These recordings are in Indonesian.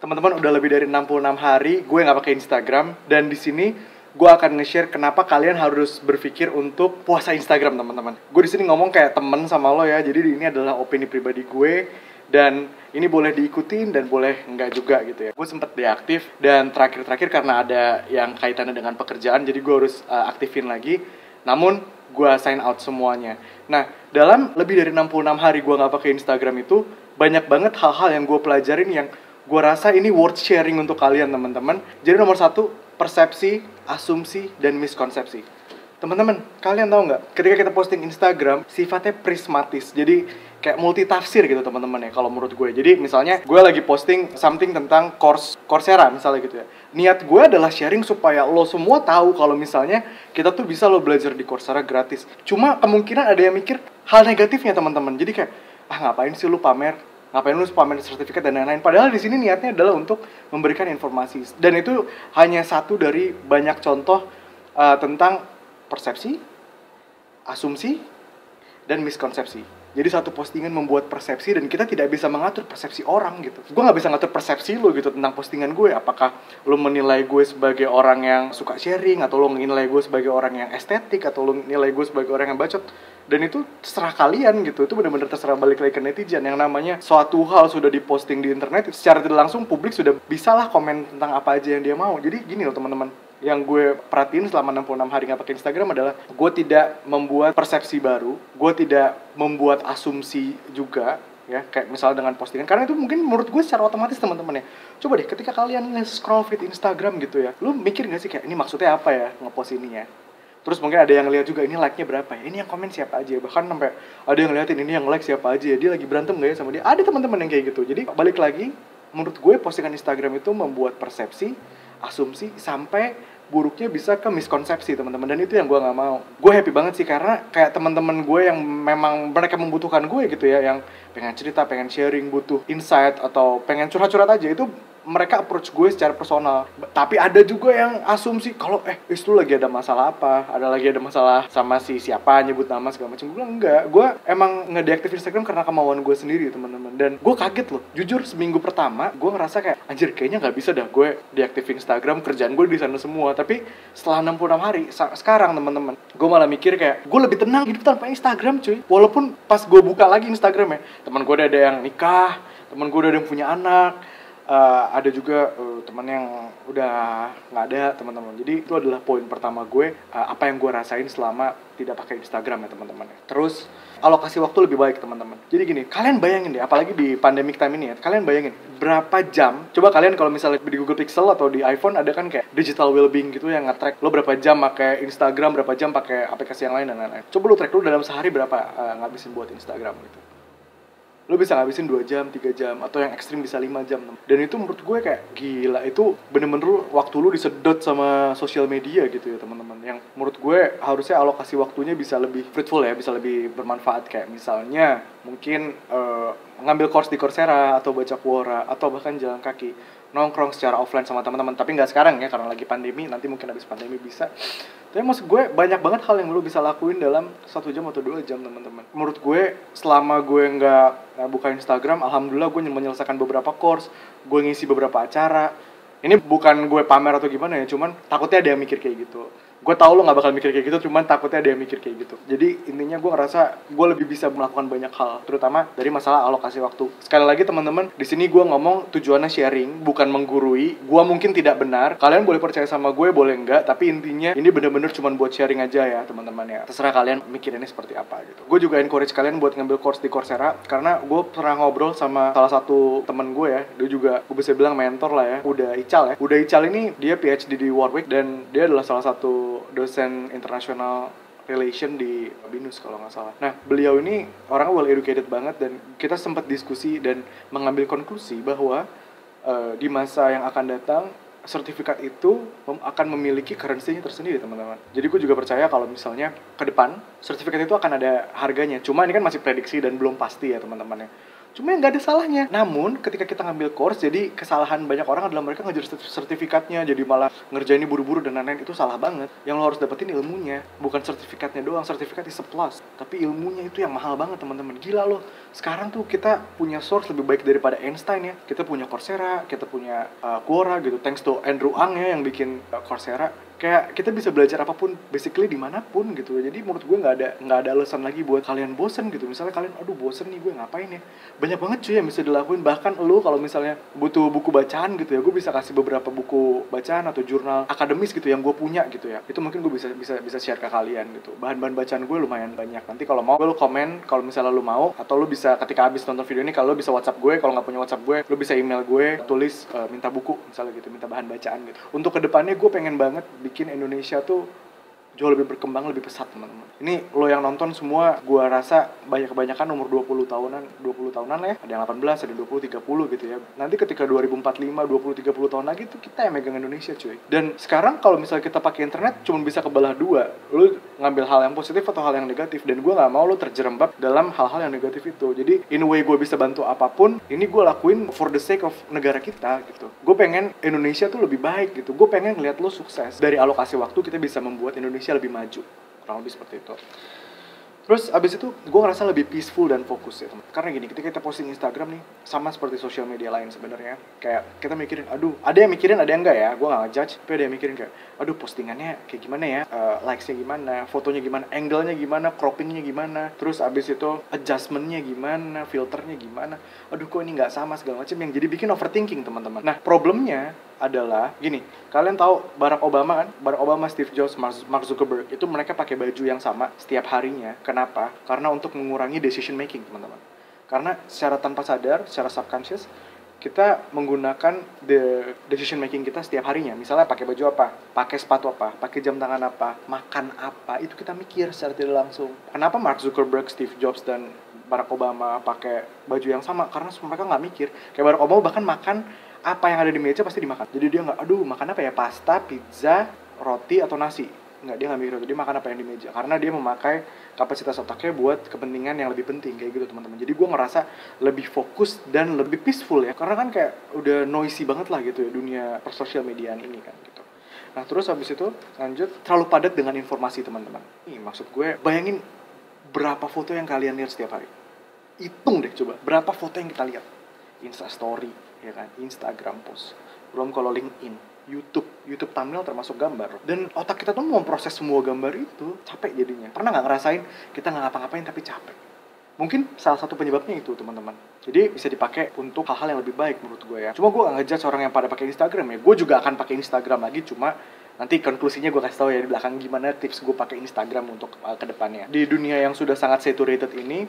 Teman-teman, udah lebih dari 66 hari gue nggak pakai Instagram, dan di sini gue akan nge-share kenapa kalian harus berpikir untuk puasa Instagram, teman-teman. Gue di sini ngomong kayak temen sama lo ya, jadi ini adalah opini pribadi gue dan ini boleh diikutin dan boleh enggak juga gitu ya. Gue sempet deaktif dan terakhir-terakhir karena ada yang kaitannya dengan pekerjaan, jadi gue harus aktifin lagi. Namun gue sign out semuanya. Nah, dalam lebih dari 66 hari gue nggak pakai Instagram itu, banyak banget hal-hal yang gue pelajarin yang gue rasa ini worth sharing untuk kalian, teman-teman. Jadi nomor satu, persepsi, asumsi, dan miskonsepsi. Teman-teman, kalian tahu nggak? Ketika kita posting Instagram, sifatnya prismatis. Jadi kayak multitafsir gitu, teman-teman ya, kalau menurut gue. Jadi misalnya gue lagi posting something tentang Coursera misalnya gitu ya. Niat gue adalah sharing supaya lo semua tahu kalau misalnya kita tuh bisa lo belajar di Coursera gratis. Cuma kemungkinan ada yang mikir hal negatifnya, teman-teman. Jadi kayak, ngapain sih lu pamer? Ngapain lu pamer sertifikat dan lain-lain? Padahal di sini niatnya adalah untuk memberikan informasi. Dan itu hanya satu dari banyak contoh tentang persepsi, asumsi, dan miskonsepsi. Jadi satu postingan membuat persepsi dan kita tidak bisa mengatur persepsi orang gitu. Gue nggak bisa ngatur persepsi lo gitu tentang postingan gue. Apakah lo menilai gue sebagai orang yang suka sharing, atau lo menilai gue sebagai orang yang estetik, atau lo menilai gue sebagai orang yang bacot. Dan itu terserah kalian gitu. Itu benar-benar terserah, balik lagi ke netizen. Yang namanya suatu hal sudah diposting di internet, secara tidak langsung publik sudah bisalah komen tentang apa aja yang dia mau. Jadi gini loh, teman-teman. Yang gue perhatiin selama 66 hari gak pakai Instagram adalah gue tidak membuat persepsi baru, gue tidak membuat asumsi juga, ya, kayak misalnya dengan postingan, karena itu mungkin menurut gue secara otomatis, teman-teman ya. Coba deh, ketika kalian nge-scroll feed Instagram gitu ya, lu mikir gak sih kayak, ini maksudnya apa ya nge-post ini ya? Terus mungkin ada yang lihat juga, ini like-nya berapa ya? Ini yang komen siapa aja ya? Bahkan sampai ada yang liatin, ini yang like siapa aja ya? Dia lagi berantem gak ya sama dia? Ada teman-teman yang kayak gitu. Jadi balik lagi, menurut gue postingan Instagram itu membuat persepsi, asumsi, sampai buruknya bisa ke miskonsepsi, teman-teman. Dan itu yang gue nggak mau. Gue happy banget sih karena kayak teman-teman gue yang memang mereka membutuhkan gue gitu ya, yang pengen cerita, pengen sharing, butuh insight, atau pengen curhat-curhat aja, itu mereka approach gue secara personal. Tapi ada juga yang asumsi kalau itu lagi ada masalah apa, lagi ada masalah sama si siapa, nyebut nama segala macam. Gue bilang enggak, gue emang ngedeaktif Instagram karena kemauan gue sendiri, teman-teman. Dan gue kaget loh, jujur seminggu pertama gue ngerasa kayak, anjir kayaknya nggak bisa dah gue deaktif Instagram, kerjaan gue di sana semua. Tapi setelah 66 hari sekarang, teman-teman, gue malah mikir kayak gue lebih tenang hidup tanpa Instagram, cuy. Walaupun pas gue buka lagi Instagram ya, teman gue udah ada yang nikah, teman gue udah ada yang punya anak, ada juga teman yang udah nggak ada, teman-teman. Jadi itu adalah poin pertama gue, apa yang gue rasain selama tidak pakai Instagram ya, teman-teman. Terus alokasi waktu lebih baik, teman-teman. Jadi gini, kalian bayangin deh, apalagi di pandemic time ini ya, kalian bayangin berapa jam. Coba kalian kalau misalnya di Google Pixel atau di iPhone ada kan kayak digital well-being gitu yang nge-track lo berapa jam pakai Instagram, berapa jam pakai aplikasi yang lain dan lain-lain. Coba lo track lo dalam sehari berapa ngabisin buat Instagram gitu. Lo bisa ngabisin 2 jam, 3 jam, atau yang ekstrim bisa 5 jam. Dan itu menurut gue kayak gila, itu bener-bener waktu lo disedot sama sosial media gitu ya, teman-teman. Yang menurut gue harusnya alokasi waktunya bisa lebih fruitful ya, bisa lebih bermanfaat. Kayak misalnya mungkin ngambil course di Coursera, atau baca Quora, atau bahkan jalan kaki, nongkrong secara offline sama teman-teman. Tapi nggak sekarang ya, karena lagi pandemi. Nanti mungkin habis pandemi bisa. Tapi maksud gue banyak banget hal yang lo bisa lakuin dalam 1 jam atau 2 jam, teman-teman. Menurut gue selama gue nggak buka Instagram, alhamdulillah gue menyelesaikan beberapa course, gue ngisi beberapa acara. Ini bukan gue pamer atau gimana ya, cuman takutnya ada yang mikir kayak gitu. Gue tahu lo gak bakal mikir kayak gitu, cuman takutnya ada yang mikir kayak gitu. Jadi intinya gue ngerasa gue lebih bisa melakukan banyak hal, terutama dari masalah alokasi waktu. Sekali lagi, teman-teman, di sini gue ngomong tujuannya sharing, bukan menggurui. Gue mungkin tidak benar, kalian boleh percaya sama gue, boleh enggak. Tapi intinya ini bener-bener cuman buat sharing aja ya, teman-teman ya. Terserah kalian mikirinnya seperti apa gitu. Gue juga encourage kalian buat ngambil course di Coursera, karena gue pernah ngobrol sama salah satu teman gue ya. Dia juga gue bisa bilang mentor lah ya, Uda Ical ya. Uda Ical ini dia PhD di Warwick, dan dia adalah salah satu dosen international relation di BINUS kalau nggak salah. Nah, beliau ini orang well educated banget, dan kita sempat diskusi dan mengambil konklusi bahwa di masa yang akan datang sertifikat itu akan memiliki currency-nya tersendiri, teman-teman. Jadi gue juga percaya kalau misalnya ke depan sertifikat itu akan ada harganya. Cuma ini kan masih prediksi dan belum pasti ya, teman-teman ya. Cuma yang nggak ada salahnya. Namun ketika kita ngambil course, jadi kesalahan banyak orang adalah mereka ngejar sertifikatnya, jadi malah ngerjainnya buru-buru dan lain-lain. Itu salah banget. Yang lo harus dapetin ilmunya, bukan sertifikatnya doang. Sertifikat is a plus, tapi ilmunya itu yang mahal banget teman-teman. Gila loh. Sekarang tuh kita punya source lebih baik daripada Einstein ya. Kita punya Coursera, kita punya Quora gitu. Thanks to Andrew Ang ya yang bikin Coursera. Kayak kita bisa belajar apapun basically dimanapun gitu. Jadi menurut gue nggak ada alasan lagi buat kalian bosen gitu. Misalnya kalian aduh bosen nih gue ngapain ya, banyak banget cuy yang bisa dilakuin. Bahkan lu kalau misalnya butuh buku bacaan gitu ya, gue bisa kasih beberapa buku bacaan atau jurnal akademis gitu yang gue punya gitu ya. Itu mungkin gue bisa share ke kalian gitu. Bahan-bahan bacaan gue lumayan banyak. Nanti kalau mau lu komen kalau misalnya lu mau, atau lu bisa ketika habis nonton video ini, kalau lu bisa WhatsApp gue, kalau nggak punya WhatsApp gue lu bisa email gue, tulis minta buku misalnya gitu, minta bahan bacaan gitu. Untuk kedepannya gue pengen banget bikin Indonesia tuh jauh lebih berkembang, lebih pesat teman-teman. Ini lo yang nonton semua, gua rasa kebanyakan umur 20 tahunan lah ya. Ada yang 18, ada 20, 30 gitu ya. Nanti ketika 2045, 20, 30 tahun lagi tuh kita yang megang Indonesia cuy. Dan sekarang kalau misalnya kita pakai internet cuma bisa kebelah dua. Lo ngambil hal yang positif atau hal yang negatif. Dan gua gak mau lo terjerembab dalam hal-hal yang negatif itu. Jadi in a way gua bisa bantu apapun, ini gua lakuin for the sake of negara kita gitu. Gue pengen Indonesia tuh lebih baik gitu. Gue pengen ngeliat lo sukses. Dari alokasi waktu kita bisa membuat Indonesia lebih maju, kurang lebih seperti itu. Terus abis itu gue ngerasa lebih peaceful dan fokus ya teman. Karena gini, ketika kita posting Instagram nih, sama seperti sosial media lain sebenarnya, kayak kita mikirin, aduh, ada yang mikirin ada yang enggak ya, gue gak ngejudge, tapi ada yang mikirin kayak, aduh postingannya kayak gimana ya, likes-nya gimana, fotonya gimana, angle-nya gimana, cropping-nya gimana, terus abis itu adjustment-nya gimana, filternya gimana, aduh kok ini gak sama segala macam, yang jadi bikin overthinking teman-teman. Nah problemnya adalah gini, kalian tahu Barack Obama, Steve Jobs, Mark Zuckerberg itu mereka pakai baju yang sama setiap harinya. Kenapa? Karena untuk mengurangi decision making teman-teman. Karena secara tanpa sadar, secara subconscious kita menggunakan decision making kita setiap harinya. Misalnya pakai baju apa, pakai sepatu apa, pakai jam tangan apa, makan apa, itu kita mikir secara tidak langsung. Kenapa Mark Zuckerberg, Steve Jobs dan Barack Obama pakai baju yang sama? Karena mereka nggak mikir. Kayak Barack Obama bahkan makan apa yang ada di meja pasti dimakan. Jadi dia nggak, aduh makan apa ya, pasta, pizza, roti atau nasi. Nggak, dia nggak mikir itu, dia makan apa yang di meja. Karena dia memakai kapasitas otaknya buat kepentingan yang lebih penting, kayak gitu teman-teman. Jadi gue ngerasa lebih fokus dan lebih peaceful ya. Karena kan kayak udah noisy banget lah gitu ya dunia persosial mediaan ini kan gitu. Nah terus habis itu lanjut, terlalu padat dengan informasi teman-teman. Nih maksud gue, bayangin berapa foto yang kalian lihat setiap hari. Hitung deh coba, berapa foto yang kita lihat. Instastory, ya kan, Instagram post, belum kalau LinkedIn, YouTube thumbnail termasuk gambar. Dan otak kita tuh mau memproses semua gambar itu capek jadinya. Pernah nggak ngerasain kita nggak ngapa-ngapain tapi capek? Mungkin salah satu penyebabnya itu teman-teman. Jadi bisa dipakai untuk hal-hal yang lebih baik menurut gue ya. Cuma gue nggak ngejudge orang yang pada pakai Instagram ya. Gue juga akan pakai Instagram lagi, cuma nanti konklusinya gue kasih tahu ya di belakang gimana tips gue pakai Instagram untuk kedepannya. Di dunia yang sudah sangat saturated ini,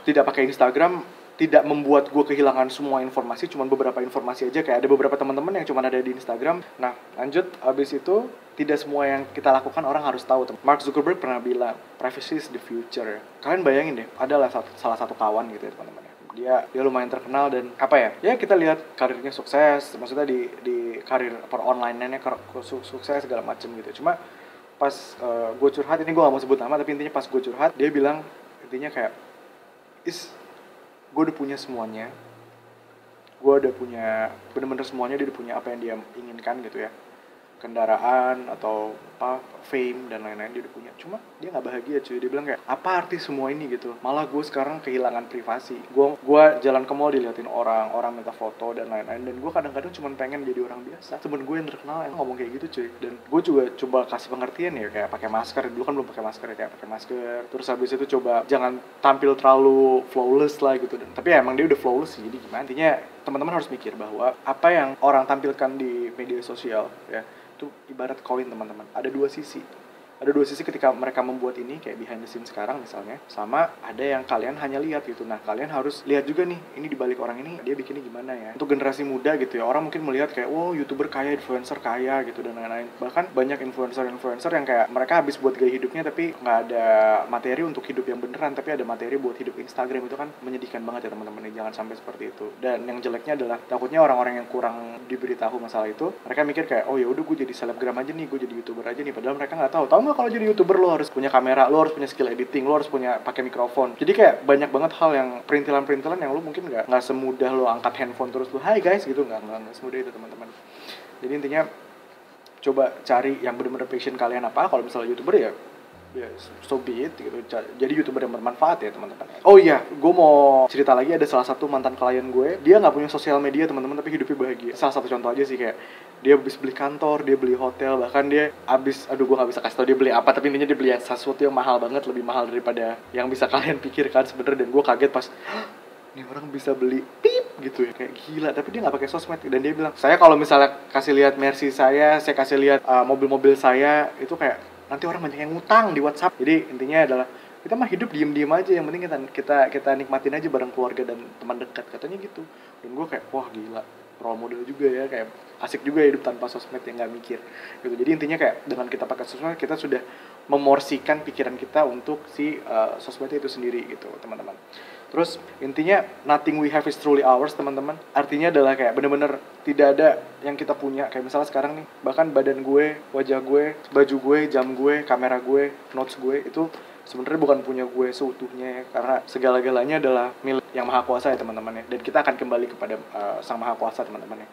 tidak pakai Instagram tidak membuat gue kehilangan semua informasi, cuma beberapa informasi aja. Kayak ada beberapa teman-teman yang cuma ada di Instagram. Nah lanjut, abis itu tidak semua yang kita lakukan orang harus tahu. Mark Zuckerberg pernah bilang privacy is the future. Kalian bayangin deh, adalah salah satu kawan gitu ya teman-teman ya. Dia lumayan terkenal dan apa ya kita lihat karirnya sukses, maksudnya di karir per online-nya sukses segala macem gitu. Cuma pas gue curhat, ini gue gak mau sebut nama, tapi intinya pas gue curhat dia bilang intinya kayak gue udah punya semuanya, gue udah punya bener-bener semuanya, dia udah punya apa yang dia inginkan gitu ya, kendaraan atau apa, fame dan lain-lain dia udah punya. Cuma dia nggak bahagia cuy. Dia bilang kayak apa arti semua ini gitu, malah gue sekarang kehilangan privasi. Gue jalan ke mall diliatin orang minta foto dan lain-lain, dan gue kadang-kadang cuma pengen jadi orang biasa. Temen gue yang terkenal yang ngomong kayak gitu cuy, dan gue juga coba kasih pengertian ya, kayak pakai masker. Dulu kan belum pakai masker ya, kayak pakai masker. Terus habis itu coba jangan tampil terlalu flawless lah gitu. Dan tapi ya emang dia udah flawless sih, jadi gimana. Intinya teman-teman harus mikir bahwa apa yang orang tampilkan di media sosial ya itu ibarat koin teman-teman. Ada dua sisi ketika mereka membuat ini, kayak behind the scene sekarang misalnya, sama ada yang kalian hanya lihat gitu. Nah kalian harus lihat juga nih, ini dibalik orang ini dia bikinnya gimana ya. Untuk generasi muda gitu ya, orang mungkin melihat kayak wow YouTuber kaya, influencer kaya gitu dan lain-lain. Bahkan banyak influencer yang kayak mereka habis buat gaya hidupnya tapi nggak ada materi untuk hidup yang beneran, tapi ada materi buat hidup Instagram. Itu kan menyedihkan banget ya teman-teman. Jangan sampai seperti itu. Dan yang jeleknya adalah takutnya orang-orang yang kurang diberitahu masalah itu, mereka mikir kayak oh ya udah gue jadi selebgram aja nih, gue jadi YouTuber aja nih, padahal mereka nggak tahu nggak kalau jadi YouTuber lo harus punya kamera, lo harus punya skill editing, lo harus punya pakai mikrofon. Jadi kayak banyak banget hal yang perintilan-perintilan yang lo mungkin nggak semudah lo angkat handphone terus lo hai guys gitu, nggak semudah itu teman-teman. Jadi intinya coba cari yang benar-benar passion kalian apa. Kalau misalnya YouTuber ya so be it gitu. Jadi YouTuber yang bermanfaat ya teman-teman. Oh iya, gue mau cerita lagi, ada salah satu mantan klien gue, dia nggak punya sosial media teman-teman, tapi hidupnya bahagia. Salah satu contoh aja sih, kayak dia habis beli kantor, dia beli hotel, bahkan dia habis, aduh gue nggak bisa kasih tau dia beli apa, tapi intinya dia beli sesuatu yang mahal banget, lebih mahal daripada yang bisa kalian pikirkan sebenarnya. Dan gue kaget pas ini orang bisa beli pip gitu ya, kayak gila. Tapi dia nggak pakai sosmed, dan dia bilang, saya kalau misalnya kasih lihat Mercy saya kasih lihat mobil-mobil saya, itu kayak nanti orang banyak yang ngutang di WhatsApp. Jadi intinya adalah kita mah hidup diem aja, yang penting kita nikmatin aja bareng keluarga dan teman dekat, katanya gitu. Dan gue kayak wah gila, role model juga ya, kayak asik juga hidup tanpa sosmed yang nggak mikir gitu. Jadi intinya kayak dengan kita pakai sosmed, kita sudah memorsikan pikiran kita untuk si sosmed itu sendiri gitu teman-teman. Terus intinya nothing we have is truly ours teman-teman. Artinya adalah kayak bener-bener tidak ada yang kita punya. Kayak misalnya sekarang nih, bahkan badan gue, wajah gue, baju gue, jam gue, kamera gue, notes gue, itu sebenarnya bukan punya gue seutuhnya ya, karena segala-galanya adalah milik yang maha kuasa ya teman-teman ya. Dan kita akan kembali kepada sang maha kuasa teman-teman ya.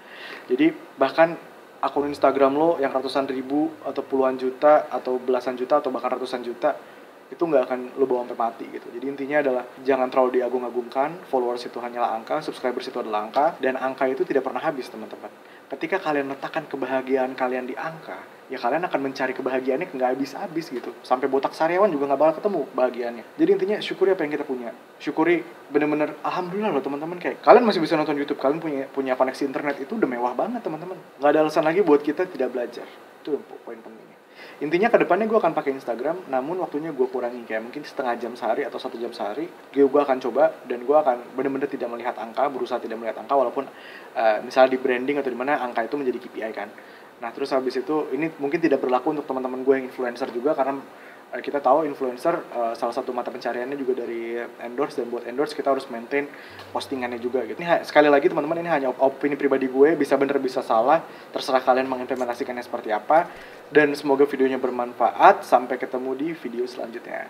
Jadi bahkan akun Instagram lo yang ratusan ribu atau puluhan juta atau belasan juta atau bahkan ratusan juta, itu nggak akan lo bawa sampai mati gitu. Jadi intinya adalah jangan terlalu diagung-agungkan. Followers itu hanyalah angka, subscribers itu adalah angka, dan angka itu tidak pernah habis teman-teman. Ketika kalian letakkan kebahagiaan kalian di angka, ya kalian akan mencari kebahagiaannya nggak habis-habis gitu. Sampai botak sariawan juga nggak bakal ketemu bahagiaannya. Jadi intinya syukuri apa yang kita punya. Syukuri bener-bener, alhamdulillah loh teman-teman, kayak kalian masih bisa nonton YouTube, kalian punya koneksi internet, itu udah mewah banget teman-teman. Nggak ada alasan lagi buat kita tidak belajar. Itu poin pentingnya. Intinya kedepannya gue akan pakai Instagram, namun waktunya gue kurangi, kayak mungkin setengah jam sehari atau 1 jam sehari. Gue akan coba, dan gue akan bener-bener tidak melihat angka, berusaha tidak melihat angka, walaupun misalnya di branding atau di mana angka itu menjadi KPI kan. Nah terus habis itu, ini mungkin tidak berlaku untuk teman-teman gue yang influencer juga, karena kita tahu influencer salah satu mata pencariannya juga dari endorse, dan buat endorse kita harus maintain postingannya juga gitu. Ini sekali lagi teman-teman, ini hanya opini pribadi gue, bisa bener bisa salah, terserah kalian mengimplementasikannya seperti apa. Dan semoga videonya bermanfaat. Sampai ketemu di video selanjutnya.